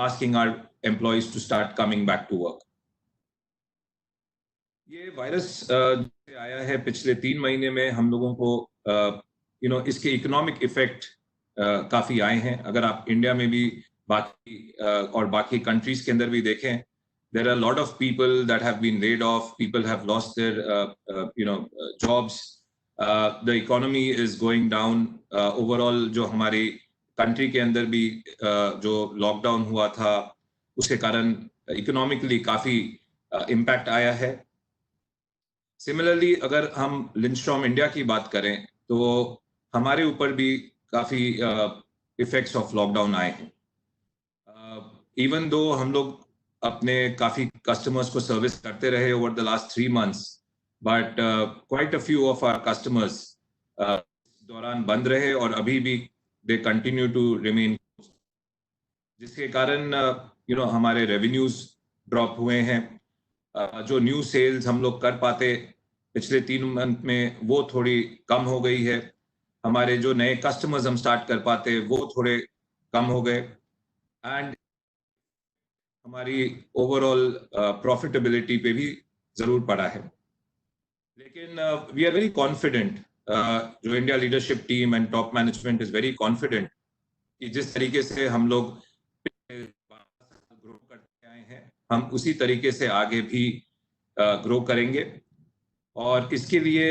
asking our employees to start coming back to work. ये virus आया है पिछले 3 महीने में हम लोगों को इसके इकोनॉमिक इफेक्ट काफी आए हैं. अगर आप इंडिया में भी बाकी कंट्रीज के अंदर भी देखें, there are a lot of people that have been laid off. People have lost their jobs. The economy is going down. Overall जो हमारी कंट्री के अंदर भी जो लॉकडाउन हुआ था उसके कारण इकोनॉमिकली काफी इम्पैक्ट आया है. सिमिलरली अगर हम लिंस्ट्रॉम इंडिया की बात करें तो हमारे ऊपर भी काफी इफेक्ट्स ऑफ लॉकडाउन आए हैं. इवन दो हम लोग अपने काफी कस्टमर्स को सर्विस करते रहे over the last 3 months, but quite a few of our customers दौरान बंद रहे और अभी भी दे कंटिन्यू टू रिमेन, जिसके कारण हमारे रेवेन्यूज ड्रॉप हुए हैं. जो न्यू सेल्स हम लोग कर पाते पिछले 3 month में वो थोड़ी कम हो गई है. हमारे जो नए कस्टमर्स हम स्टार्ट कर पाते वो थोड़े कम हो गए. एंड हमारी ओवरऑल प्रॉफिटेबिलिटी पे भी जरूर पड़ा है. लेकिन वी आर वेरी कॉन्फिडेंट, जो India leadership team and top management is very confident कि जिस तरीके से हम लोग ग्रो करते आए हैं हम उसी तरीके से आगे भी ग्रो करेंगे. और इसके लिए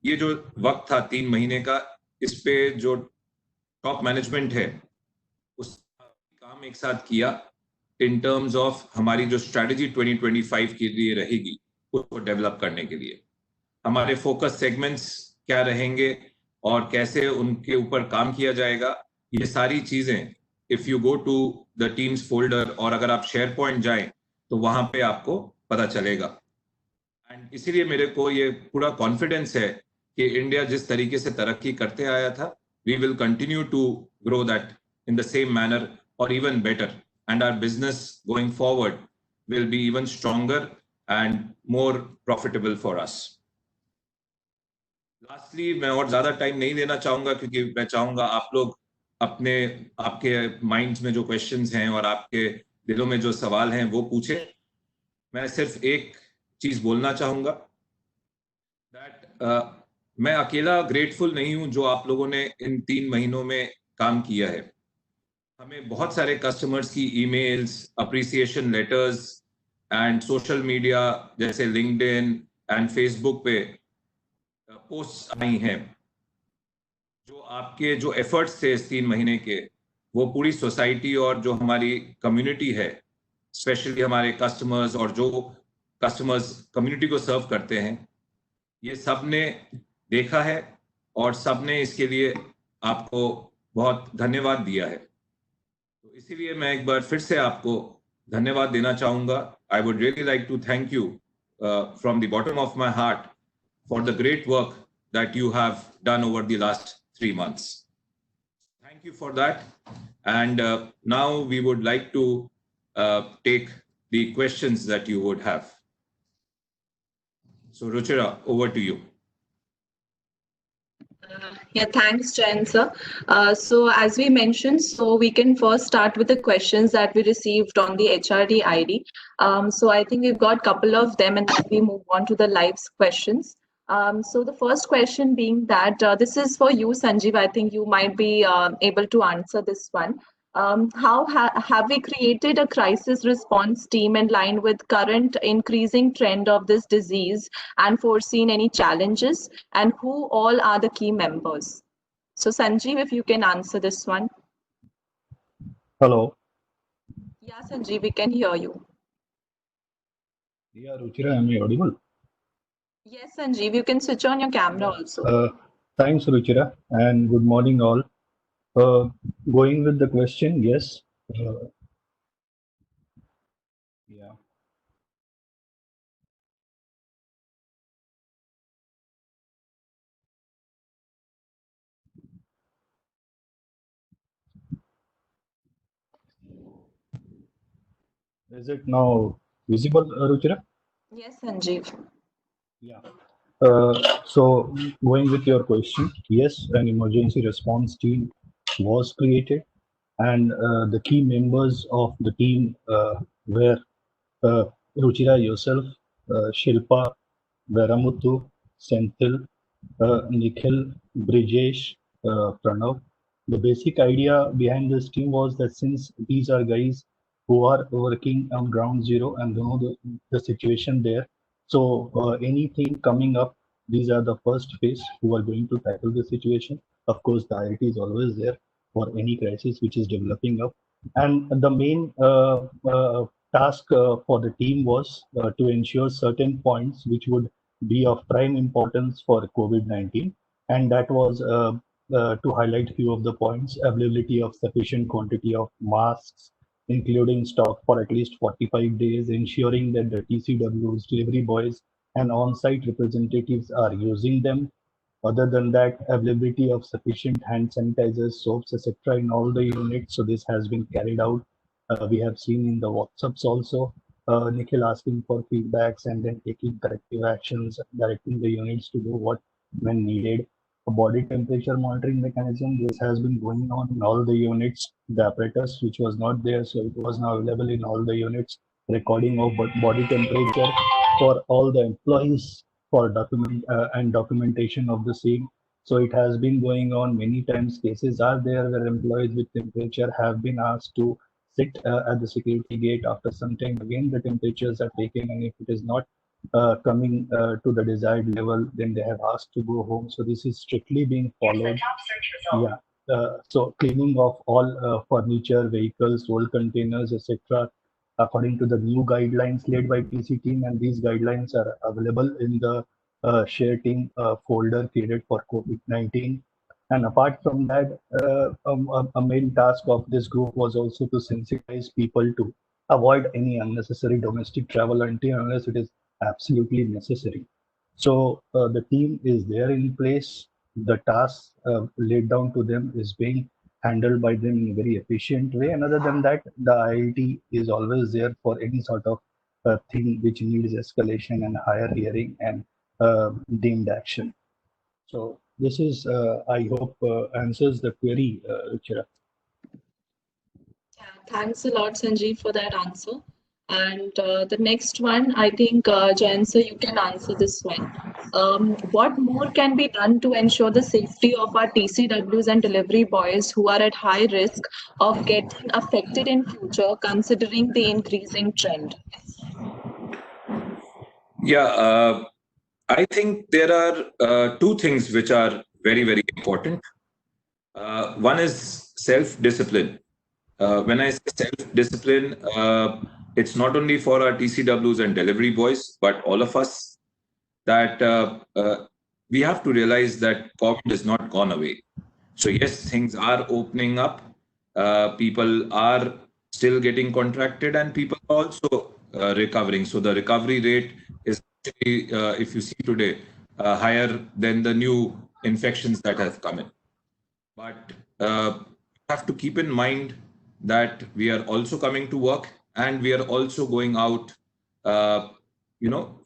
ये जो वक्त था 3 महीने का, इस पे जो टॉप मैनेजमेंट है उस काम एक साथ किया इन टर्म्स ऑफ हमारी जो स्ट्रैटेजी 2025 के लिए रहेगी उसको डेवलप करने के लिए. हमारे फोकस सेगमेंट्स क्या रहेंगे और कैसे उनके ऊपर काम किया जाएगा, ये सारी चीजें if you go to the Teams folder और अगर आप शेयर पॉइंट जाएं तो वहां पे आपको पता चलेगा. एंड इसीलिए मेरे को ये पूरा कॉन्फिडेंस है कि इंडिया जिस तरीके से तरक्की करते आया था, we will continue to grow that in the same manner और even better. And our business going forward will be even stronger and more profitable for us. Lastly, मैं और ज़्यादा टाइम नहीं लेना चाहूँगा क्योंकि मैं चाहूँगा आप लोग आपके माइंड्स में जो क्वेश्चंस हैं और आपके दिलों में जो सवाल हैं वो पूछें. मैं सिर्फ एक चीज़ बोलना चाहूँगा दैट मैं अकेला ग्रेटफुल नहीं हूँ जो आप लोगों ने इन 3 महीनों में काम किया है. हमें बहुत सारे कस्टमर्स की emails, appreciation letters and social media जैसे लिंक्डइन एंड फेसबुक पे पोस्ट आई हैं. जो आपके जो एफर्ट्स थे इस 3 महीने के, वो पूरी सोसाइटी और जो हमारी कम्युनिटी है, स्पेशली हमारे कस्टमर्स और जो कस्टमर्स कम्युनिटी को सर्व करते हैं, ये सब ने देखा है और सब ने इसके लिए आपको बहुत धन्यवाद दिया है. तो इसीलिए मैं एक बार फिर से आपको धन्यवाद देना चाहूँगा. I would really like to thank you from the bottom of my heart for the great work that you have done over the last 3 months. Thank you for that. And now we would like to take the questions that you would have. So Ruchira, over to you. Yeah, thanks, Jain sir. So as we mentioned, so we can first start with the questions that we received on the HRD ID. So I think we've got a couple of them, and then we move on to the live questions. So the first question being that this is for you, Sanjeev. I think you might be able to answer this one. How have we created a crisis response team in line with current increasing trend of this disease and foreseen any challenges, and who all are the key members? So Sanjeev, if you can answer this one. Hello. Yeah, Sanjeev, we can hear you. Yeah, Ruchira, am I audible? Yes, Sanjeev, you can switch on your camera also. Thanks, Ruchira, and good morning all. Going with the question, yes. Yeah. Is it now visible, Ruchira? Yes, Sanjeev. Yeah. So going with your question, yes, an emergency response team was created, and the key members of the team were Ruchira yourself, Shilpa, Veramuthu, Senthil, Nikhil, Brijesh, Pranav. The basic idea behind this team was that since these are guys who are working on ground zero and know the situation there, so anything coming up, these are the first phase who are going to tackle the situation. Of course, the IIT is always there for any crisis which is developing up. And the main task for the team was to ensure certain points which would be of prime importance for COVID-19, and that was to highlight few of the points: availability of sufficient quantity of masks, including stock for at least 45 days, ensuring that the TCWs, delivery boys, and on-site representatives are using them. Other than that, availability of sufficient hand sanitizers, soaps, etc. in all the units. So this has been carried out. We have seen in the WhatsApps also. Nikhil asking for feedbacks and then taking corrective actions, directing the units to do what when needed. A body temperature monitoring mechanism, this has been going on in all the units. The apparatus, which was not there, so it was now available in all the units. Recording of body temperature for all the employees for documentation of the same. So it has been going on many times. Cases are there where employees with temperature have been asked to sit at the security gate. After some time, again the temperatures are taken, and if it is not coming to the desired level, then they have asked to go home. So this is strictly being followed. Yeah. So cleaning of all furniture, vehicles, old containers, etc. according to the new guidelines led by TC team, and these guidelines are available in the share team folder created for COVID-19. And apart from that, a main task of this group was also to sensitize people to avoid any unnecessary domestic travel unless it is absolutely necessary. So the team is there in place. The task laid down to them is being handled by them in a very efficient way. And other than that, the IIT is always there for any sort of thing which needs escalation and higher hearing and deemed action. So this is, I hope, answers the query, Ruchira. Yeah, thanks a lot, Sanjeev, for that answer. And the next one, I think, Jayan sir, you can answer this one. What more can be done to ensure the safety of our TCWs and delivery boys who are at high risk of getting affected in future, considering the increasing trend? Yeah, I think there are two things which are very, very important. One is self-discipline. When I say self-discipline, it's not only for our TCWs and delivery boys, but all of us, that we have to realize that COVID is not gone away. So yes, things are opening up. People are still getting contracted, and people are also recovering. So the recovery rate is actually, if you see today, higher than the new infections that have come in. But have to keep in mind that we are also coming to work, and we are also going out,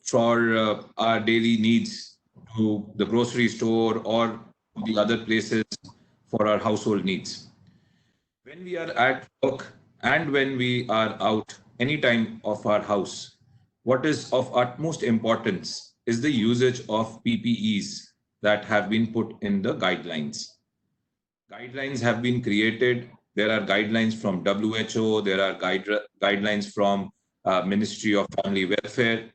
for our daily needs to the grocery store or the other places for our household needs. When we are at work and when we are out any time of our house, what is of utmost importance is the usage of PPEs that have been put in the guidelines. Guidelines have been created. There are guidelines from WHO, there are guidelines from Ministry of Family Welfare,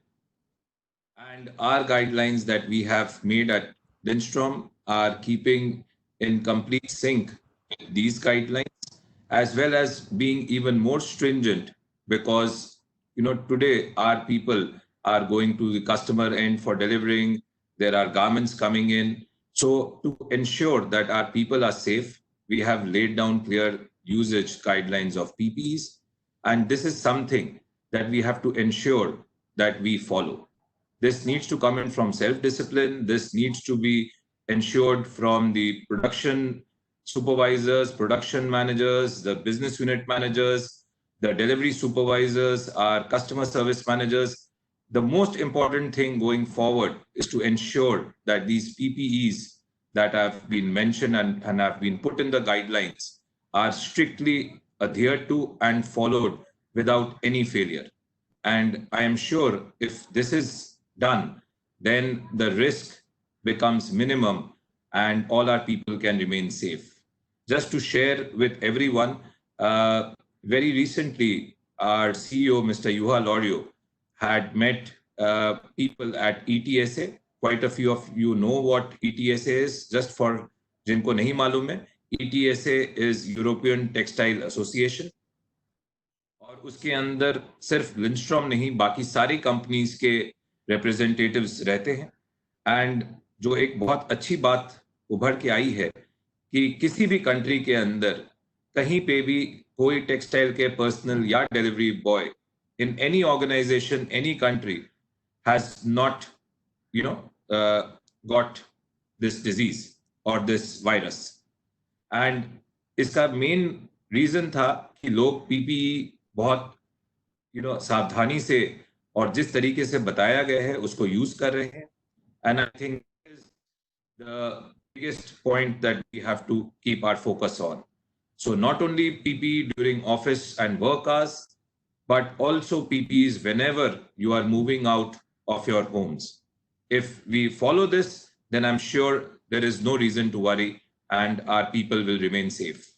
and our guidelines that we have made at Lindstrom are keeping in complete sync with these guidelines, as well as being even more stringent, because today our people are going to the customer end for delivering. There are garments coming in. So to ensure that our people are safe, we have laid down clear usage guidelines of PPEs, and this is something that we have to ensure that we follow. This needs to come in from self-discipline. This needs to be ensured from the production supervisors, production managers, the business unit managers, the delivery supervisors, our customer service managers. The most important thing going forward is to ensure that these PPEs that have been mentioned and have been put in the guidelines are strictly adhered to and followed without any failure. And I am sure if this is done, then the risk becomes minimum and all our people can remain safe. Just to share with everyone, very recently, our CEO, Mr. Yuha Lorio, had met people at ETSA. Quite a few of you know what ETSA is. Just for जिनको नहीं मालूम है, ETSA is European Textile Association. और उसके अंदर सिर्फ लिंस्ट्रॉम नहीं, बाकी सारी कंपनीज के रिप्रेजेंटेटिव्स रहते हैं. एंड जो एक बहुत अच्छी बात उभर के आई है कि किसी भी कंट्री के अंदर कहीं पे भी कोई टेक्सटाइल के पर्सनल या delivery boy in any organization, any country has not, got this disease or this virus. And इसका main reason था कि लोग PPE बहुत, सावधानी से और जिस तरीके से बताया गया है उसको यूज कर रहे हैं. And I think this is the biggest point that we have to keep our focus on. So not only PPE during office and work hours, but also PPEs whenever you are moving out of your homes. If we follow this, then I'm sure there is no reason to worry and our people will remain safe.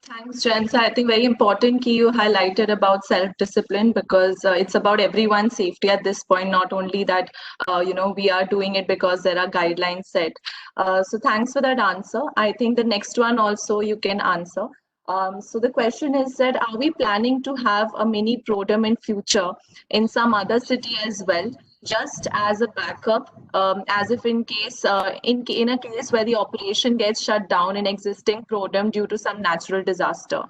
Thanks, Jen. So I think very important key you highlighted about self-discipline, because it's about everyone's safety at this point, not only that, we are doing it because there are guidelines set. So thanks for that answer. I think the next one also you can answer. So the question is that, are we planning to have a mini Prodem in future in some other city as well, just as a backup, as if in case, in a case where the operation gets shut down in existing Prodem due to some natural disaster?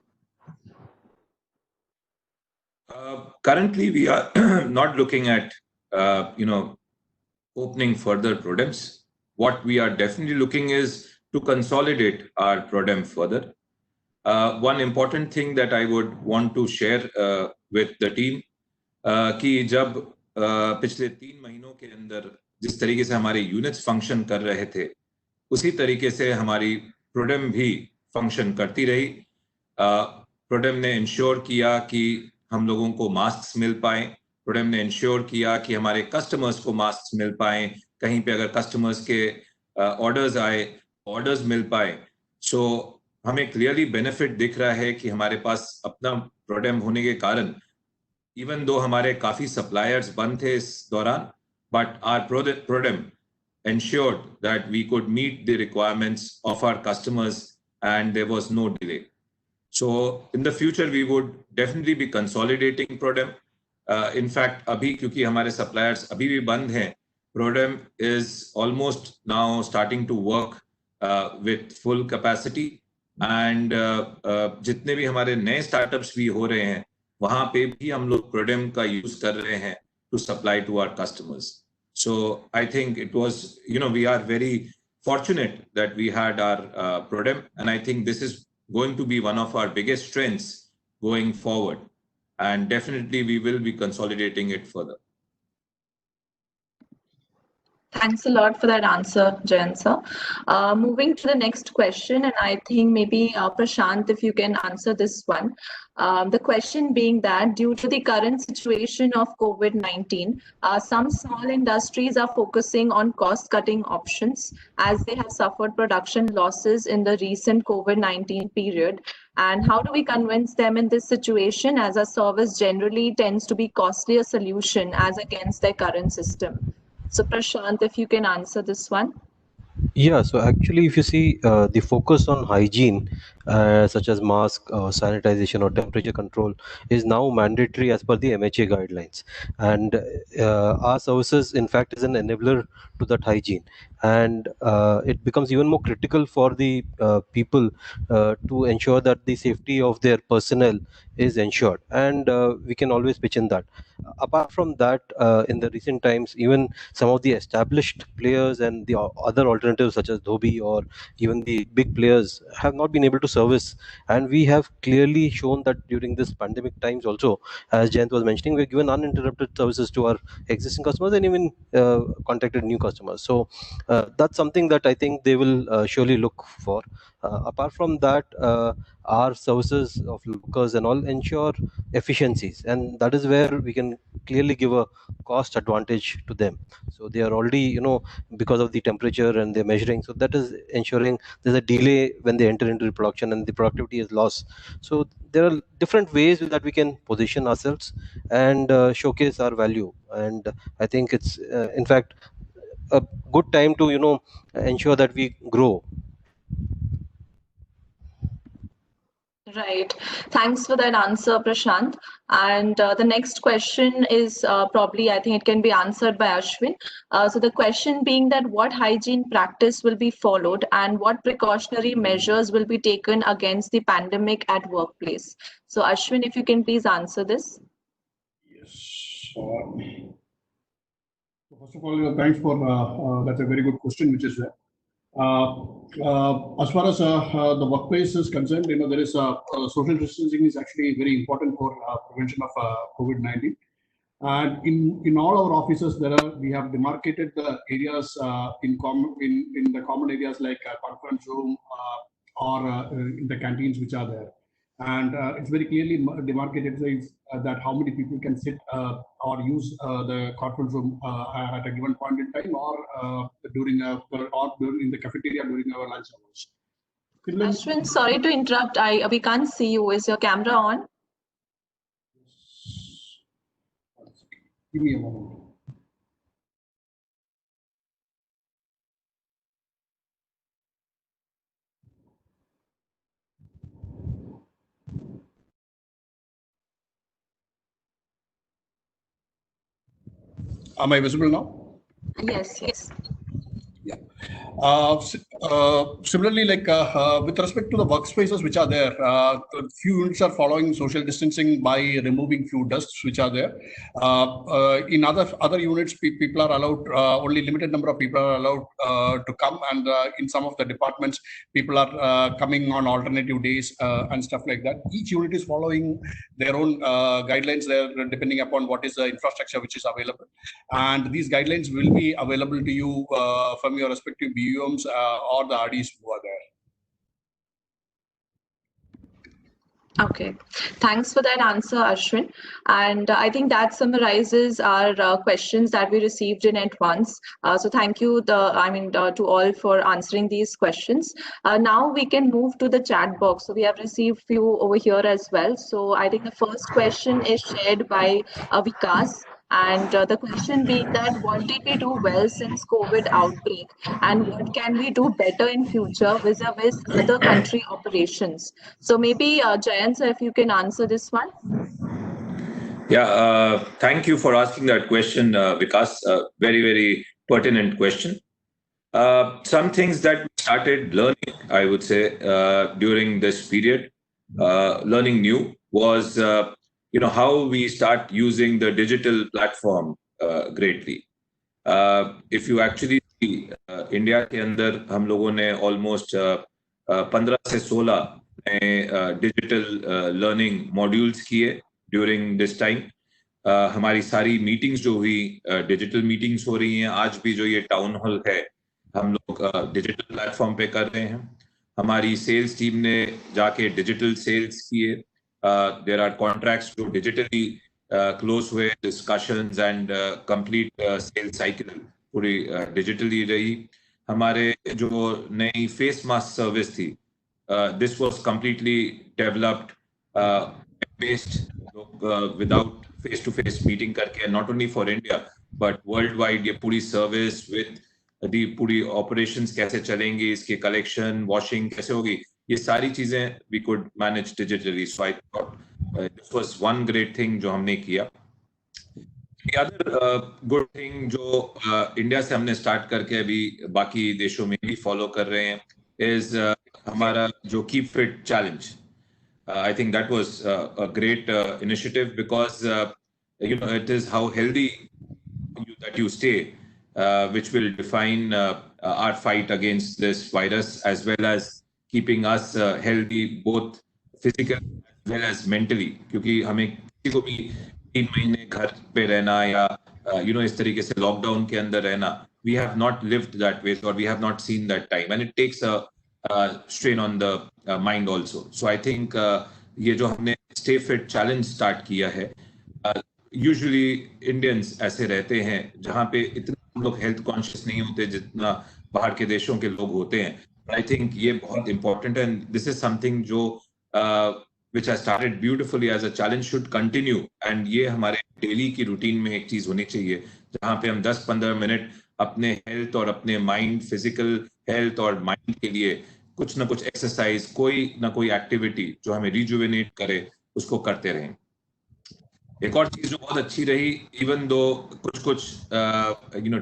Currently, we are not looking at, opening further Prodems. What we are definitely looking is to consolidate our Prodem further. One important thing that I would want to share with the team, कि जब पिछले 3 महीनों के अंदर जिस तरीके से हमारे यूनिट्स फंक्शन कर रहे थे, उसी तरीके से हमारी प्रोडेम भी फंक्शन करती रही. प्रोडेम ने इंश्योर किया कि हम लोगों को मास्क मिल पाए. प्रोडेम ने इंश्योर किया कि हमारे कस्टमर्स को मास्क मिल पाए. कहीं पे अगर कस्टमर्स के ऑर्डर्स आए, ऑर्डर्स मिल पाए. सो हमें क्लियरली बेनिफिट दिख रहा है कि हमारे पास अपना प्रोडेम होने के कारण, इवन दो हमारे काफी सप्लायर्स बंद थे इस दौरान, बट आवर प्रोडेम ensured that we could meet the requirements of our customers and there was no delay. So in the future we would definitely be consolidating Prodem. In fact, अभी क्योंकि हमारे suppliers अभी भी बंद हैं, Prodem is almost now starting to work with full capacity. And जितने भी हमारे नए स्टार्टअप्स भी हो रहे हैं, वहाँ पे भी हम लोग प्रोडेम का यूज कर रहे हैं to supply to our customers. So I think it was, we are very fortunate that we had our Prodem, and I think this is going to be one of our biggest strengths going forward. And definitely we will be consolidating it further. Thanks a lot for that answer, Jayan sir. Moving to the next question, and I think maybe Prashant, if you can answer this one. The question being that due to the current situation of COVID-19, some small industries are focusing on cost-cutting options as they have suffered production losses in the recent COVID-19 period. And how do we convince them in this situation, as a service generally tends to be costlier solution as against their current system? So Prashant, if you can answer this one. Yeah, so actually if you see the focus on hygiene such as mask sanitization or temperature control is now mandatory as per the MHA guidelines, and our services in fact is an enabler to that hygiene, and it becomes even more critical for the people to ensure that the safety of their personnel is ensured, and we can always pitch in that. Apart from that, in the recent times, even some of the established players and the other alternatives such as Dhobi or even the big players have not been able to service, and we have clearly shown that during this pandemic times also, as Jayant was mentioning, we've given uninterrupted services to our existing customers and even contacted new customers. So that's something that I think they will surely look for. Apart from that, our services of lookers and all ensure efficiencies, and that is where we can clearly give a cost advantage to them. So they are already, because of the temperature and they're measuring, so that is ensuring there's a delay when they enter into the production and the productivity is lost. So there are different ways that we can position ourselves and showcase our value, and I think it's in fact a good time to ensure that we grow. Right. Thanks for that answer, Prashant. And the next question is probably, I think it can be answered by Ashwin. So the question being that what hygiene practice will be followed and what precautionary measures will be taken against the pandemic at workplace? So Ashwin, if you can please answer this. Yes. First of all, thanks for that's a very good question, which is there. As far as the workplace is concerned, there is social distancing is actually very important for prevention of COVID-19. And in all our offices, we have demarcated the areas in the common areas like conference room or in the canteens which are there. And it's very clearly demarcated that how many people can sit or use the conference room at a given point in time, or during in the cafeteria during our lunch hours. Ashwin, sorry to interrupt. We can't see you. Is your camera on? Give me a moment. Am I visible now? Yes, yes. Yeah. Similarly, like with respect to the workspaces which are there, few units are following social distancing by removing few desks which are there. In other units, people are allowed, only limited number of people are allowed to come, and in some of the departments, people are coming on alternative days and stuff like that. Each unit is following their own guidelines there, depending upon what is the infrastructure which is available, and these guidelines will be available to you from your respective BUMs or the RDs who are there. Okay, thanks for that answer, Ashwin. And I think that summarizes our questions that we received in advance. So thank you, to all for answering these questions. Now we can move to the chat box. So we have received few over here as well. So I think the first question is shared by Vikas. And the question being that what did we do well since COVID outbreak, and what can we do better in future vis-a-vis other country operations? So maybe Jayant, sir, if you can answer this one. Yeah, thank you for asking that question, Vikas. Very, very pertinent question. Some things that we started learning, I would say, during this period, learning new was how we start using the digital platform greatly. If you actually see, India के अंदर हम लोगों ने almost 15 से 16 नए digital learning modules किए during this time. हमारी सारी meetings जो हुई digital meetings हो रही हैं. आज भी जो ये town hall है, हम लोग digital platform पे कर रहे हैं. हमारी sales team ने जाके digital sales किए. There are contracts to digitally close हुए, discussions and complete sales cycle पूरी digitally रही. हमारे जो नई face mask service थी, this was completely developed based without face-to-face meeting करके, not only for India but worldwide. ये पूरी service with the पूरी operations कैसे चलेंगी, इसकी collection, washing कैसे होगी, ये सारी चीजें we could manage digitally. So I thought this was one great thing जो हमने किया. The other good thing जो India से हमने start करके अभी बाकी देशों में भी follow कर रहे हैं is हमारा जो keep fit challenge. I think that was a great initiative because it is how healthy that you stay which will define our fight against this virus, as well as keeping us healthy both physically as well as mentally. क्योंकि हमें किसी को भी 3 महीने घर पे रहना या इस तरीके से लॉकडाउन के अंदर रहना, we have not lived that way, or we have not seen that time, and it takes a strain on the mind also. So I think ये जो हमने stay fit challenge start किया है, यूजुअली इंडियंस ऐसे रहते हैं जहाँ पे इतना हम लोग हेल्थ कॉन्शियस नहीं होते जितना बाहर के देशों के लोग होते हैं. आई थिंक ये बहुत इंपॉर्टेंट है, एंड दिस इज समथिंग जो which has started beautifully as a challenge should continue, and ये हमारे डेली की रूटीन में एक चीज होनी चाहिए जहाँ पे हम 10-15 मिनट अपने हेल्थ और अपने माइंड, फिजिकल हेल्थ और माइंड के लिए कुछ ना कुछ एक्सरसाइज, कोई ना कोई एक्टिविटी जो हमें रिजुवेनेट करे, उसको करते रहें. एक और चीज जो बहुत अच्छी रही, इवन दो कुछ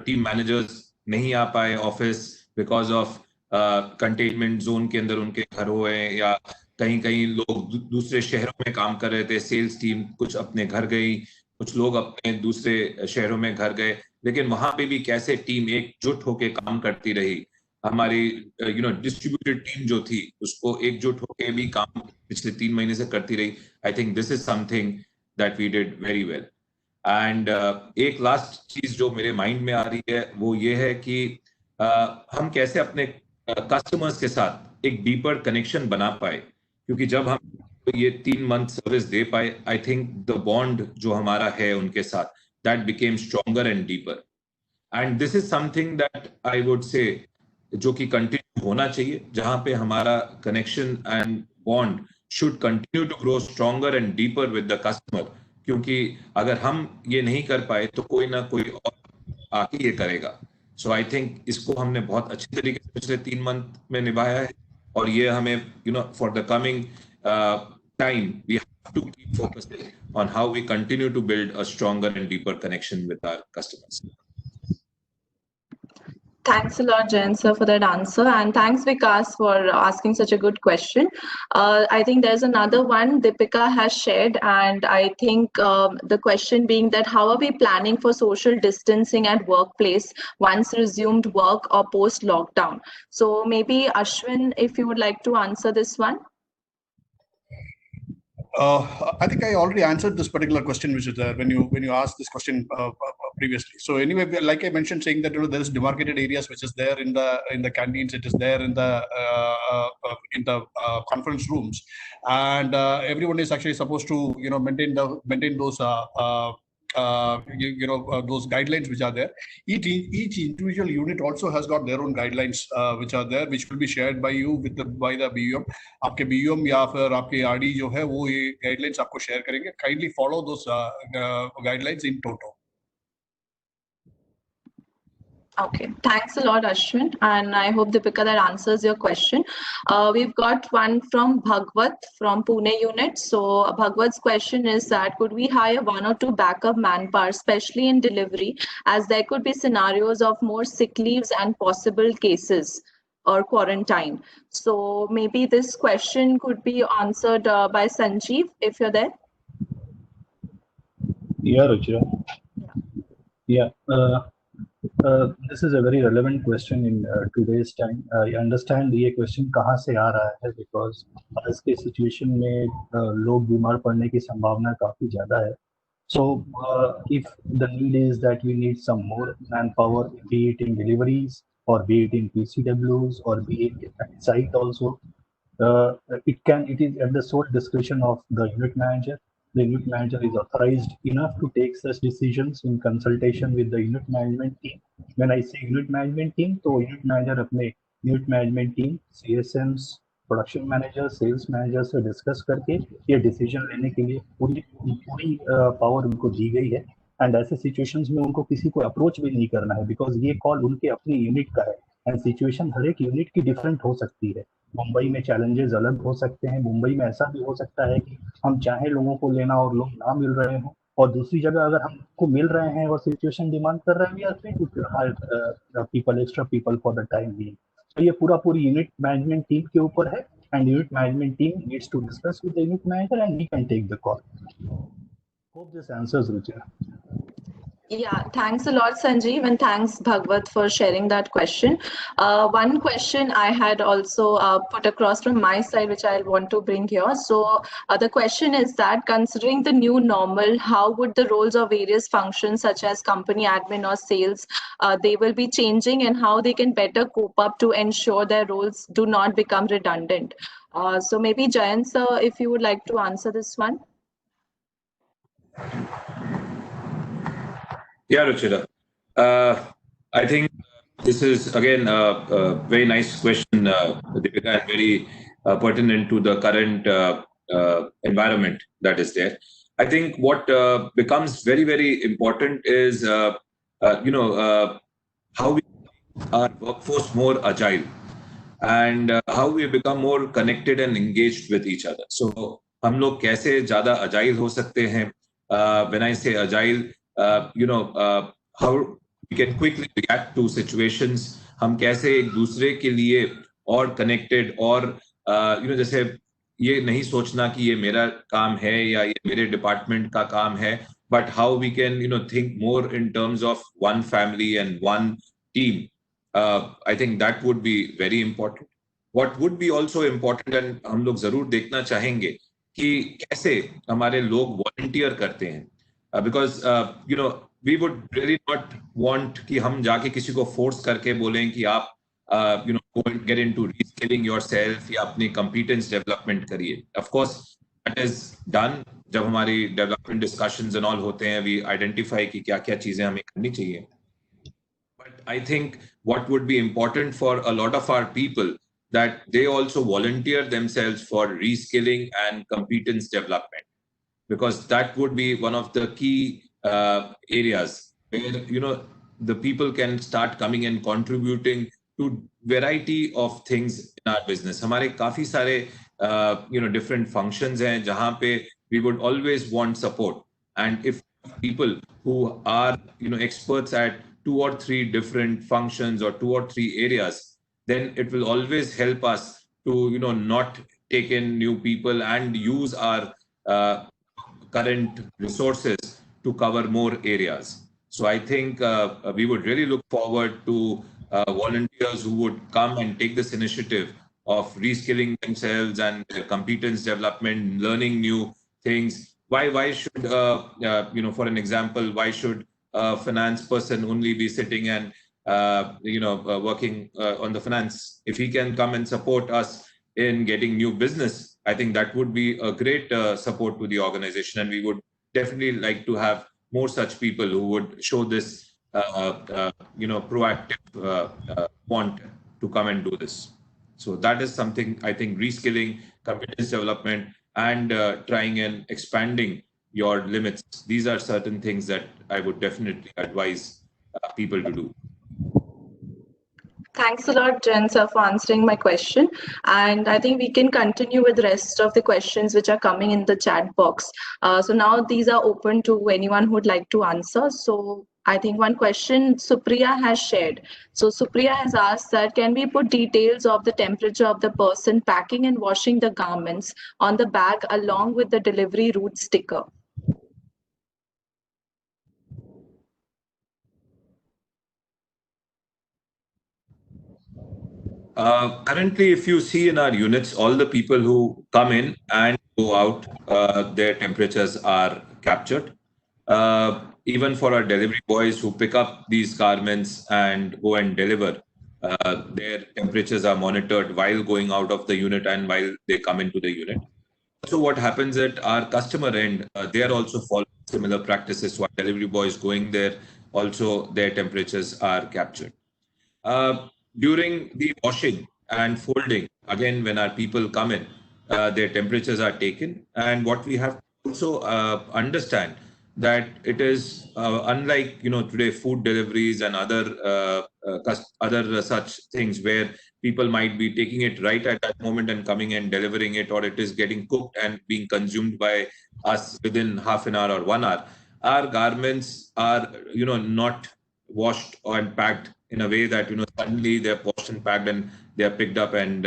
टीम मैनेजर्स नहीं आ पाए office because of containment zone के अंदर उनके घर हुए, या कहीं कहीं लोग दूसरे शहरों में काम कर रहे थे, सेल्स टीम कुछ अपने घर गई, कुछ लोग अपने दूसरे शहरों में घर गए, लेकिन वहां पे भी कैसे टीम एकजुट होके काम करती रही. हमारी डिस्ट्रीब्यूटेड टीम जो थी उसको एकजुट होके भी काम पिछले 3 महीने से करती रही. I think this is something that we did very well. And एक लास्ट चीज जो मेरे माइंड में आ रही है वो ये है कि हम कैसे अपने कस्टमर्स के साथ एक डीपर कनेक्शन बना पाए, क्योंकि जब हम ये 3 मंथ सर्विस दे पाए, आई थिंक द बॉन्ड जो हमारा है उनके साथ, that became stronger and deeper. And this is something that I would say जो कि कंटिन्यू होना चाहिए, जहां पे हमारा connection and bond should continue to grow stronger and deeper with the customer, क्योंकि अगर हम ये नहीं कर पाए तो कोई ना कोई और आके ये करेगा. So I think इसको हमने बहुत अच्छी तरीके से पिछले 3 मंथ में निभाया है, और ये हमें for the coming time we have to keep focusing on how we continue to build a stronger and deeper connection with our customers. Thanks a lot, Jayan sir, for that answer, and thanks Vikas for asking such a good question. I think there's another one Deepika has shared, and I think the question being that how are we planning for social distancing at workplace once resumed work or post lockdown? So maybe Ashwin, if you would like to answer this one. I think I already answered this particular question, which is there when you asked this question previously. So anyway, like I mentioned, saying that there is demarcated areas which is there in the canteens, it is there in the conference rooms, and everyone is actually supposed to maintain those those guidelines which are there. Each individual unit also has got their own guidelines which are there, which will be shared by you by the BUM. आपके BUM या फिर आपके RD जो है वो ये guidelines आपको share करेंगे. Kindly follow those guidelines in toto. Okay, thanks a lot, Ashwin, and I hope Deepika that answers your question. We've got one from Bhagwat from Pune unit. So Bhagwat's question is that could we hire 1 or 2 backup manpower, especially in delivery, as there could be scenarios of more sick leaves and possible cases or quarantine. So maybe this question could be answered by Sanjeev, if you're there. Yeah, Ruchira. Yeah. This is a very relevant question in today's time. I understand ये question कहाँ से आ रहा है, because आज के situation में लोग बीमार पड़ने की संभावना काफी ज़्यादा है. So if the need is that we need some more manpower, be it in deliveries or be it in PCWs or be it at site also, it is at the sole discretion of the unit manager. The unit manager is authorized enough to take such decisions in consultation with the unit management team. When I say unit management team, तो unit manager अपने unit management team, CSMs, production manager, sales manager से discuss करके ये decision लेने के लिए पूरी power उनको दी गई है. एंड ऐसे सिचुएशंस में उनको किसी को अप्रोच भी नहीं करना है, बिकॉज ये कॉल उनके अपनी यूनिट का है. एंड सिचुएशन हर एक यूनिट की डिफरेंट हो सकती है. मुंबई में चैलेंजेस अलग हो सकते हैं. मुंबई में ऐसा भी हो सकता है कि हम चाहे लोगों को लेना और लोग ना मिल रहे हों, और दूसरी जगह अगर हमको मिल रहे हैं और सिचुएशन डिमांड कर रहे हैं, we are free to hire people, extra people for the time being. तो ये पूरी यूनिट मैनेजमेंट टीम के ऊपर है, and unit management team needs to discuss with the unit manager and he can take the call. Hope this answers, Ruchira. Yeah, thanks a lot, Sanjeev, and thanks, Bhagwat, for sharing that question. One question I had also put across from my side, which I want to bring here. So, the question is that considering the new normal, how would the roles of various functions, such as company admin or sales, they will be changing, and how they can better cope up to ensure their roles do not become redundant? So, maybe Jayant, sir, if you would like to answer this one. Yeah, Ruchira. I think this is again a very nice question, Deepika, and very pertinent to the current environment that is there. I think what becomes very, very important is, how we make our workforce more agile, and how we become more connected and engaged with each other. So हम लोग कैसे ज़्यादा agile हो सकते हैं? When I say agile, how we can quickly react to situations. हम कैसे एक दूसरे के लिए और connected और जैसे ये नहीं सोचना कि ये मेरा काम है या ये मेरे department का काम है, but how we can think more in terms of one family and one team. I think that would be very important. What would be also important, and हम लोग जरूर देखना चाहेंगे कि कैसे हमारे लोग volunteer करते हैं, because we would really not want कि हम जाके किसी को force करके बोलें कि आप go and get into reskilling yourself या अपनी competence development करिए. Of course that is done जब हमारी development discussions and all होते हैं, we identify कि क्या क्या चीजें हमें करनी चाहिए. But I think what would be important for a lot of our people, that they also volunteer themselves for reskilling and competence development, because that would be one of the key areas where the people can start coming and contributing to variety of things in our business. हमारे काफी सारे different functions हैं जहाँ पे we would always want support, and if people who are experts at 2 or 3 different functions or 2 or 3 areas, then it will always help us to not take in new people and use our current resources to cover more areas. So I think we would really look forward to volunteers who would come and take this initiative of reskilling themselves and competence development, learning new things. Why should for an example, why should a finance person only be sitting and working on the finance? If he can come and support us in getting new business, I think that would be a great support to the organization, and we would definitely like to have more such people who would show this proactive want to come and do this. So that is something, I think, reskilling, competence development, and trying and expanding your limits. These are certain things that I would definitely advise people to do. Thanks a lot, Jen, sir, for answering my question. And I think we can continue with the rest of the questions which are coming in the chat box. So now these are open to anyone who would like to answer. So I think one question Supriya has shared. So Supriya has asked that, can we put details of the temperature of the person packing and washing the garments on the bag along with the delivery route sticker? Currently, if you see in our units, all the people who come in and go out, their temperatures are captured. Even for our delivery boys who pick up these garments and go and deliver, their temperatures are monitored while going out of the unit and while they come into the unit. So what happens at our customer end, they are also following similar practices. So our delivery boys going there, also their temperatures are captured. During the washing and folding, again, when our people come in, their temperatures are taken. And what we have to also understand that it is unlike today food deliveries and other such things where people might be taking it right at that moment and coming and delivering it, or it is getting cooked and being consumed by us within half an hour or 1 hour. Our garments are not washed and packed in a way that suddenly they're washed and packed and they are picked up and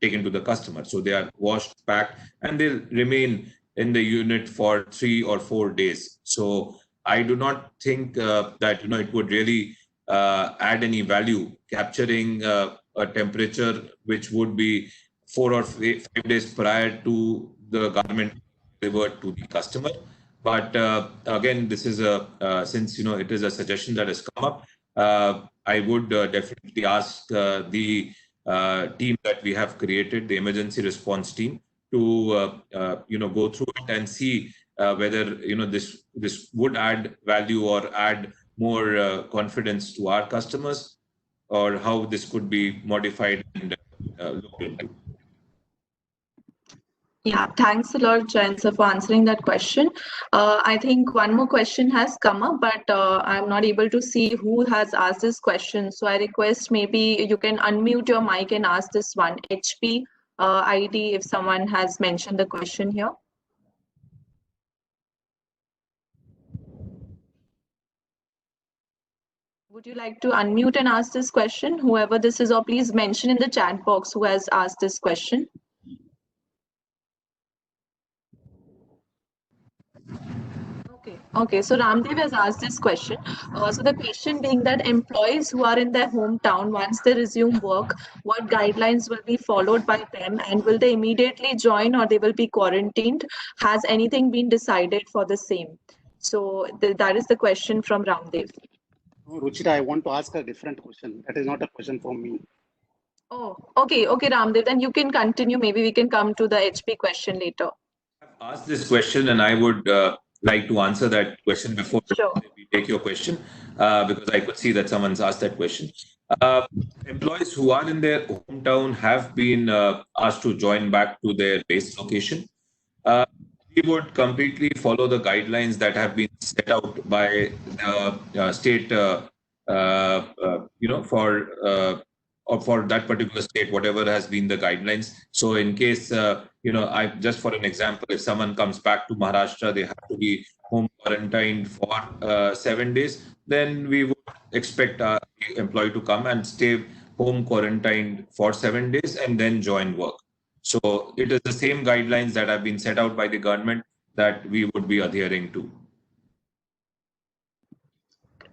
taken to the customer. So they are washed, packed, and they'll remain in the unit for 3 or 4 days. So I do not think that it would really add any value capturing a temperature which would be 4 or 5 days prior to the garment delivered to the customer. But again, this is since it is a suggestion that has come up. I would definitely ask the team that we have created, the emergency response team, to go through it and see whether this would add value or add more confidence to our customers, or how this could be modified and looked into. Yeah, thanks a lot, Jayant sir, for answering that question. I think one more question has come up, but I'm not able to see who has asked this question. So I request maybe you can unmute your mic and ask this one. HP ID, if someone has mentioned the question here. Would you like to unmute and ask this question? Whoever this is, or please mention in the chat box who has asked this question. Okay, so Ramdev has asked this question. So the question being that employees who are in their hometown, once they resume work, what guidelines will be followed by them, and will they immediately join or they will be quarantined? Has anything been decided for the same? So that is the question from Ramdev. Ruchira, I want to ask a different question. That is not a question from me. Oh, okay, Ramdev, then you can continue. Maybe we can come to the HP question later. I've asked this question and I would like to answer that question before we take your question, because I could see that someone's asked that question. Employees who are in their hometown have been asked to join back to their base location. We would completely follow the guidelines that have been set out by the state, for that particular state, whatever has been the guidelines. So in case, I just for an example, if someone comes back to Maharashtra, they have to be home quarantined for 7 days, then we would expect our employee to come and stay home quarantined for 7 days and then join work. So it is the same guidelines that have been set out by the government that we would be adhering to.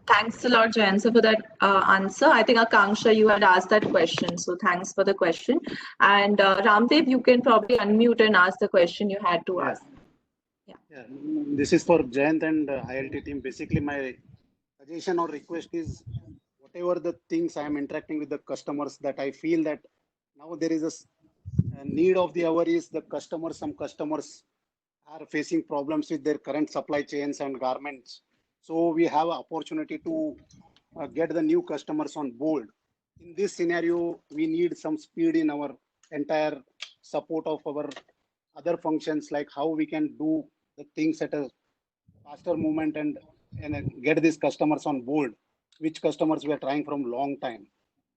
Thanks a lot, Jayant, for that answer. I think Akanksha, you had asked that question, so thanks for the question. And Ramdev, you can probably unmute and ask the question you had to ask. Yeah. This is for Jayant and ILT team. Basically, my suggestion or request is whatever the things I am interacting with the customers that I feel that now there is a need of the hour is the customers. Some customers are facing problems with their current supply chains and garments. So we have an opportunity to get the new customers on board. In this scenario, we need some speed in our entire support of our other functions, like how we can do the things at a faster movement and get these customers on board, which customers we are trying from long time.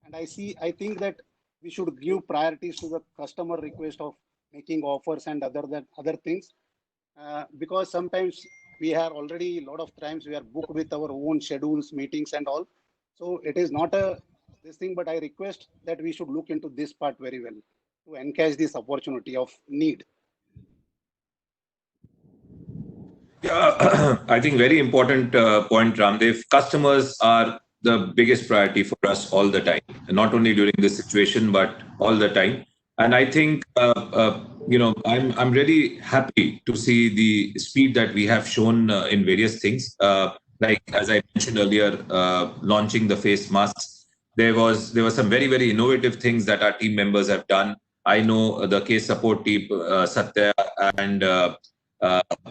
And I think that we should give priorities to the customer request of making offers and other things, because sometimes we have already a lot of times we are booked with our own schedules, meetings and all. So it is not this thing, but I request that we should look into this part very well to encash this opportunity of need. Yeah, I think very important point, Ramdev. Customers are the biggest priority for us all the time, not only during this situation, but all the time. And I think, I'm really happy to see the speed that we have shown in various things. Like, as I mentioned earlier, launching the face masks. There were some very, very innovative things that our team members have done. I know the case support team, Satya and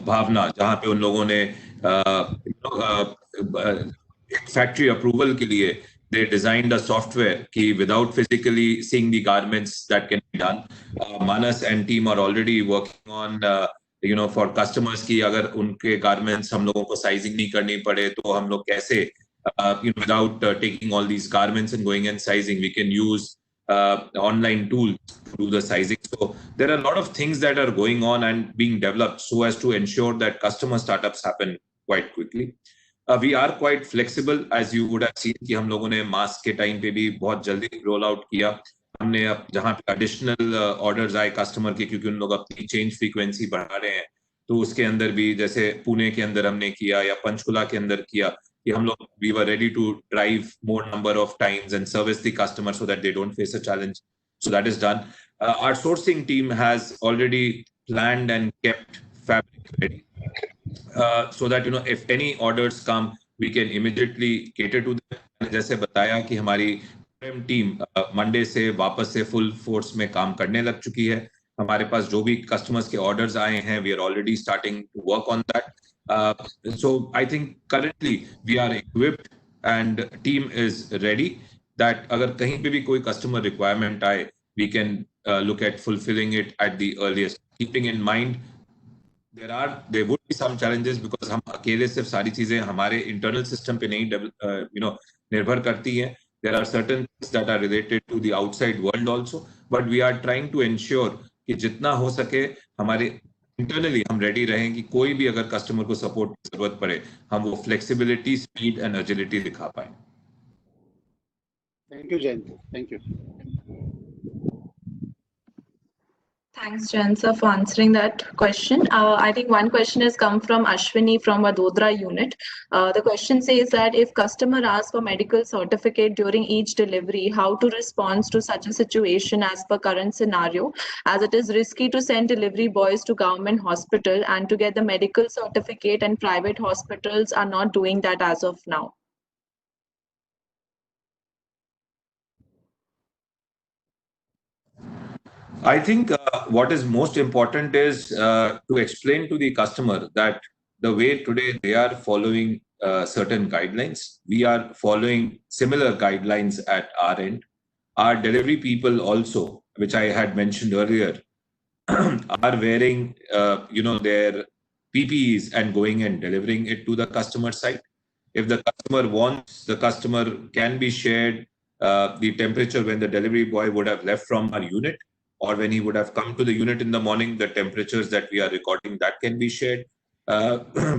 Bhavna, जहाँ पे उन लोगों ने factory approval के लिए they designed a software कि without physically seeing the garments that can be done. Manas and team are already working on for customers कि अगर उनके garments हम लोगों को sizing नहीं करनी पड़े तो हम लोग कैसे without taking all these garments and going and sizing, we can use online tools to do the sizing. So there are a lot of things that are going on and being developed so as to ensure that customer startups happen quite quickly. We are quite flexible, as you would have seen कि हम लोगों ने mask के time पे भी बहुत जल्दी roll out किया. हमने अब जहाँ पे एडिशनल ऑर्डर्स आए कस्टमर के, क्योंकि उन लोग अपनी चेंज फ्रीक्वेंसी बढ़ा रहे हैं, तो उसके अंदर भी जैसे पुणे के अंदर हमने किया या पंचकुला के अंदर किया कि हम लोग we were ready to drive more number of times and service the customer so that they don't face a challenge. So that is done. Our sourcing team has already planned and kept fabric ready so that if any orders come, we can immediately cater to them. जैसे बताया कि हमारी team Monday से वापस से full force में काम करने लग चुकी है. हमारे पास जो भी कस्टमर्स के ऑर्डर्स आए हैं, we are already starting to work on that. So I think currently we are equipped and team is ready that अगर कहीं पे भी कोई customer requirement आए, we can look at fulfilling it at the earliest. Keeping in mind there would be some challenges because हम अकेले सिर्फ सारी चीजें हमारे internal system पे नहीं निर्भर करती हैं. There are certain things that are related to the outside world also, but we are trying to ensure कि जितना हो सके हमारे इंटरनली हम रेडी रहें कि कोई भी अगर कस्टमर को सपोर्ट की जरूरत पड़े, हम वो फ्लेक्सिबिलिटी, स्पीड एंड एजिलिटी दिखा पाए. Thank you, Jayant. Thank you. Thanks, Jen, sir, for answering that question. I think one question has come from Ashwini from Vadodara unit. The question says that if customer asks for medical certificate during each delivery, how to respond to such a situation as per current scenario, as it is risky to send delivery boys to government hospital and to get the medical certificate, and private hospitals are not doing that as of now. I think what is most important is to explain to the customer that the way today they are following certain guidelines, we are following similar guidelines at our end. Our delivery people also, which I had mentioned earlier, are wearing their PPEs and going and delivering it to the customer site. If the customer wants, the customer can be shared the temperature when the delivery boy would have left from our unit, or when he would have come to the unit in the morning, the temperatures that we are recording, that can be shared.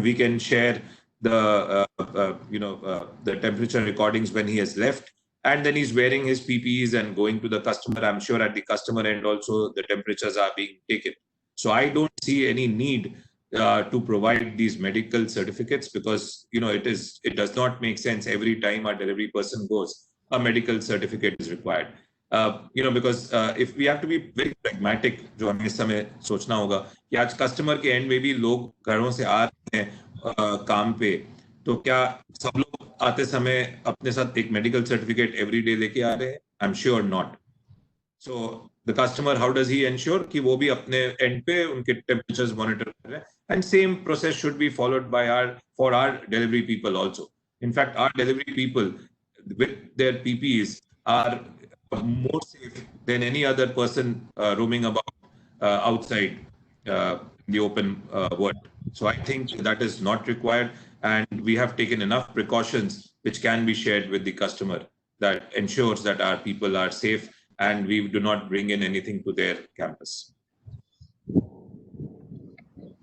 We can share the the temperature recordings when he has left, and then he's wearing his PPEs and going to the customer. I'm sure at the customer end also the temperatures are being taken. So I don't see any need to provide these medical certificates, because it does not make sense every time our delivery person goes, a medical certificate is required. Because if we have to be very pragmatic, जो हमें इस समय सोचना होगा कि आज customer के and में भी लोग घरों से आ रहे हैं काम पे, तो क्या सब लोग आते समय अपने साथ एक मेडिकल सर्टिफिकेट एवरी डे लेके आ रहे हैं? I am sure not. So the customer, how does he ensure कि वो भी अपने एंड पे उनके टेम्परेचर्स मॉनिटर कर रहे हैं? And same process should be followed by for our delivery people also. In fact our delivery people with their PPEs are more safe than any other person roaming about outside the open world. So I think that is not required, and we have taken enough precautions which can be shared with the customer that ensures that our people are safe and we do not bring in anything to their campus.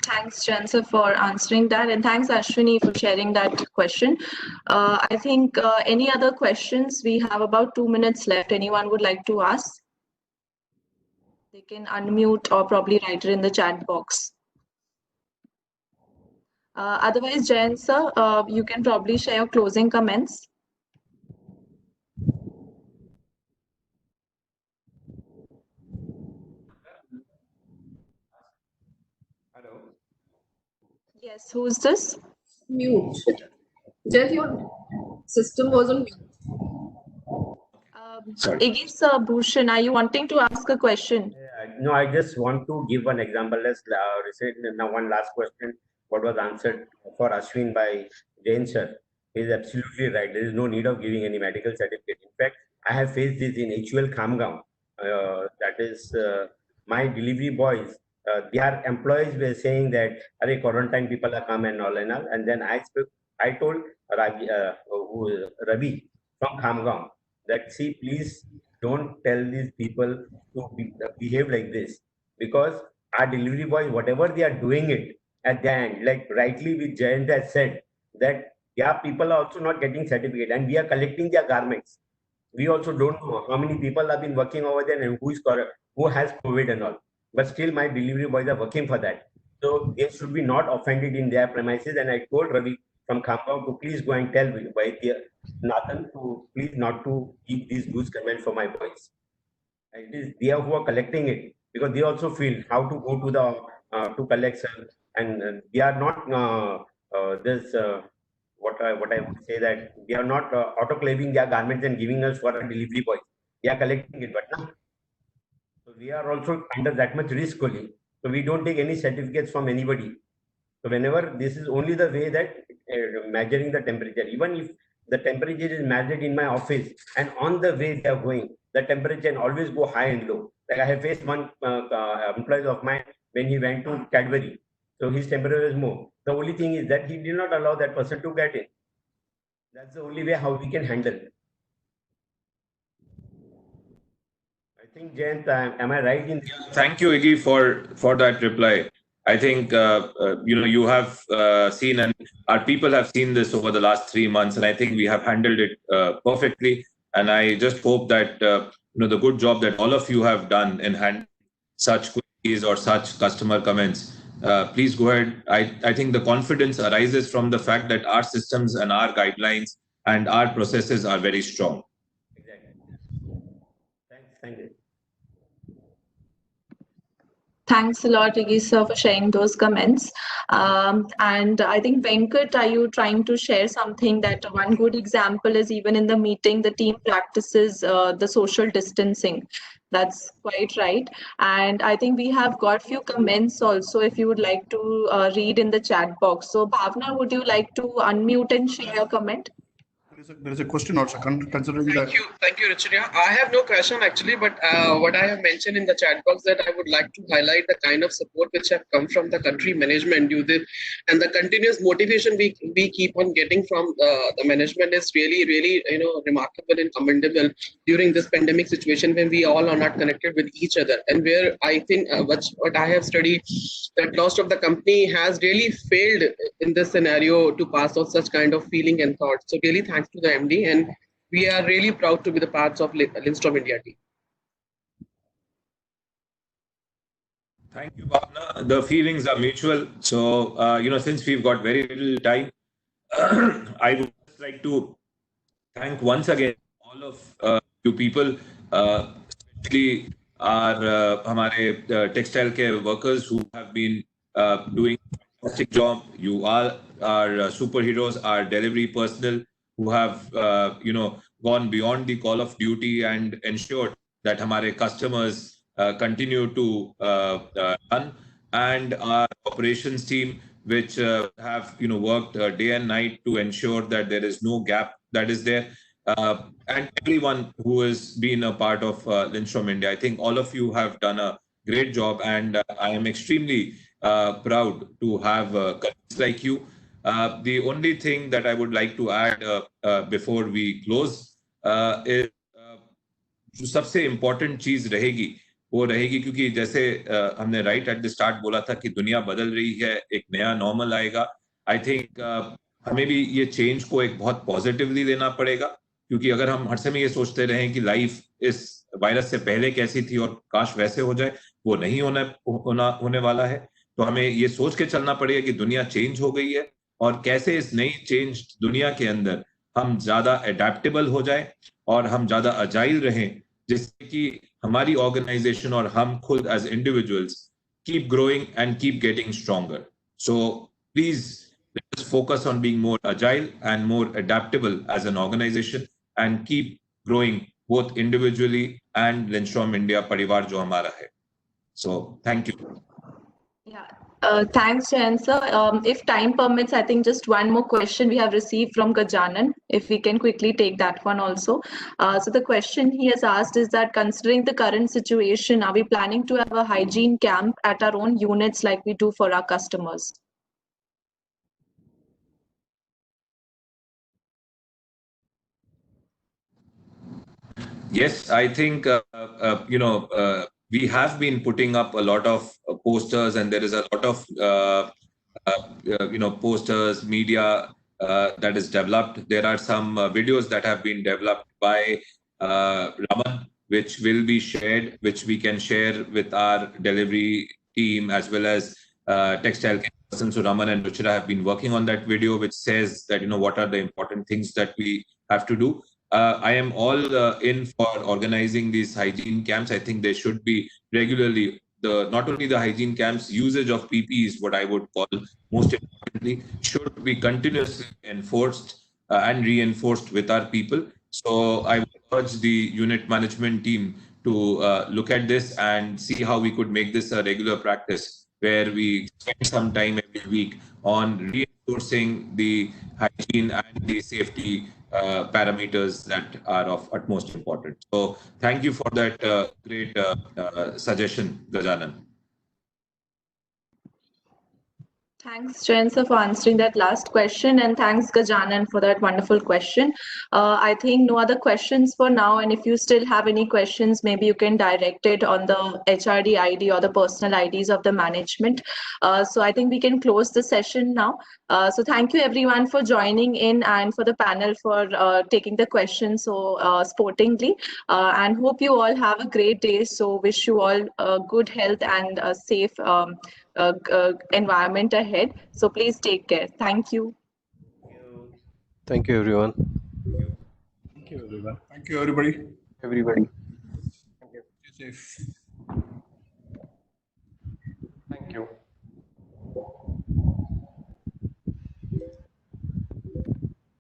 Thanks, Jen, sir, for answering that, and thanks, Ashwini, for sharing that question. I think any other questions? We have about 2 minutes left. Anyone would like to ask? They can unmute or probably write it in the chat box. Otherwise, Jen, sir, you can probably share your closing comments. Yes, who's this? Mute. Jen, your system was on mute. Igis Bhushan, are you wanting to ask a question? No, I just want to give one example. Let's now one last question. What was answered for Ashwin by Jain sir is absolutely right. There is no need of giving any medical certificate. In fact, I have faced this in HUL Khamgaon. That is my delivery boys. Their employees were saying that quarantine people are come and all, and then I told Ravi from Khamgaon that, see, please don't tell these people to behave like this, because our delivery boys, whatever they are doing it at the end, like rightly with Jayant has said, that people are also not getting certificate, and we are collecting their garments. We also don't know how many people have been working over there and who has COVID and all. But still, my delivery boys are working for that. So they should be not offended in their premises. And I told Ravi from Khambao to please go and tell Nathan to please not to keep these loose comments for my boys. It is they who are collecting it, because they also feel how to go to the to collection, and they are not what I would say that they are not autoclaving their garments and giving us for a delivery boy. They are collecting it, but no. So we are also under that much risk only. So we don't take any certificates from anybody. So whenever this is only the way that measuring the temperature, even if the temperature is measured in my office and on the way they are going, the temperature can always go high and low. Like I have faced one employee of mine when he went to Cadbury. So his temperature is more. The only thing is that he did not allow that person to get in. That's the only way how we can handle it. I think, Jayant, am I right in? Thank you, Iggy, for that reply. I think you have seen, and our people have seen this over the last 3 months, and I think we have handled it perfectly. And I just hope that the good job that all of you have done in handling such queries or such customer comments. Please go ahead. I think the confidence arises from the fact that our systems and our guidelines and our processes are very strong. Exactly. Thank you. Thanks a lot, Iggy sir, for sharing those comments. And I think, Venkat, are you trying to share something that one good example is even in the meeting, the team practices the social distancing. That's quite right. And I think we have got few comments also, if you would like to read in the chat box. So Bhavna, would you like to unmute and share your comment? There is a question also considering that. Thank you, Ruchira. I have no question actually, but what I have mentioned in the chat box that I would like to highlight the kind of support which have come from the country management due to, and the continuous motivation we keep on getting from the management is really remarkable and commendable during this pandemic situation when we all are not connected with each other, and where I think what I have studied that most of the company has really failed in this scenario to pass on such kind of feeling and thoughts. So really thanks to the MD, and we are really proud to be the parts of Lindstrom India team. Thank you, Bhavna. The feelings are mutual. So, since we've got very little time, I would like to thank once again all of you people, especially our hamare textile care workers who have been doing a fantastic job. You all are superheroes, our delivery personnel who have gone beyond the call of duty and ensured that hamare customers continue to run, and our operations team which have worked day and night to ensure that there is no gap that is there, and everyone who has been a part of Lindstrom India. I think all of you have done a great job, and I am extremely proud to have colleagues like you. The only thing that I would like to add before we close is जो सबसे important चीज रहेगी वो रहेगी, क्योंकि जैसे हमने right at the start बोला था कि दुनिया बदल रही है, एक नया नॉर्मल आएगा. आई थिंक हमें भी ये चेंज को एक बहुत पॉजिटिवली लेना पड़ेगा, क्योंकि अगर हम हर समय ये सोचते रहें कि लाइफ इस वायरस से पहले कैसी थी और काश वैसे हो जाए, वो नहीं होने वाला है. तो हमें ये सोच के चलना पड़ेगा कि दुनिया चेंज हो गई है और कैसे इस नई चेंज दुनिया के अंदर हम ज्यादा अडेप्टेबल हो जाए और हम ज्यादा अजाइल रहें, जिससे कि हमारी ऑर्गेनाइजेशन और हम खुद as individuals keep growing and keep getting stronger. So please let's focus on being more agile and more adaptable as an organisation and keep growing both individually and Lindstrom India परिवार जो हमारा है. So thank you. Thanks, Jayan sir. If time permits, I think just one more question we have received from Gajanan, if we can quickly take that one also. So the question he has asked is that considering the current situation, are we planning to have a hygiene camp at our own units like we do for our customers? Yes, I think, we have been putting up a lot of posters, and there is a lot of, posters, media that is developed. There are some videos that have been developed by Raman, which will be shared, which we can share with our delivery team as well as textile person. So Raman and Ruchira have been working on that video, which says that, what are the important things that we have to do. I am all in for organizing these hygiene camps. I think they should be regularly, not only the hygiene camps, usage of PPE is what I would call most importantly, should be continuously enforced and reinforced with our people. So I would urge the unit management team to look at this and see how we could make this a regular practice, where we spend some time every week on reinforcing the hygiene and the safety parameters that are of utmost importance. So thank you for that great suggestion, Gajanan. Thanks, Jain sir, for answering that last question, and thanks, Gajanan, for that wonderful question. I think no other questions for now, and if you still have any questions, maybe you can direct it on the HRD ID or the personal IDs of the management. So I think we can close the session now. So thank you everyone for joining in, and for the panel for taking the questions so sportingly, and hope you all have a great day. So wish you all good health and a safe environment ahead. So please take care. Thank you. Thank you, everyone. Thank you, everyone. Thank you, everybody. Everybody. Stay safe. Thank you.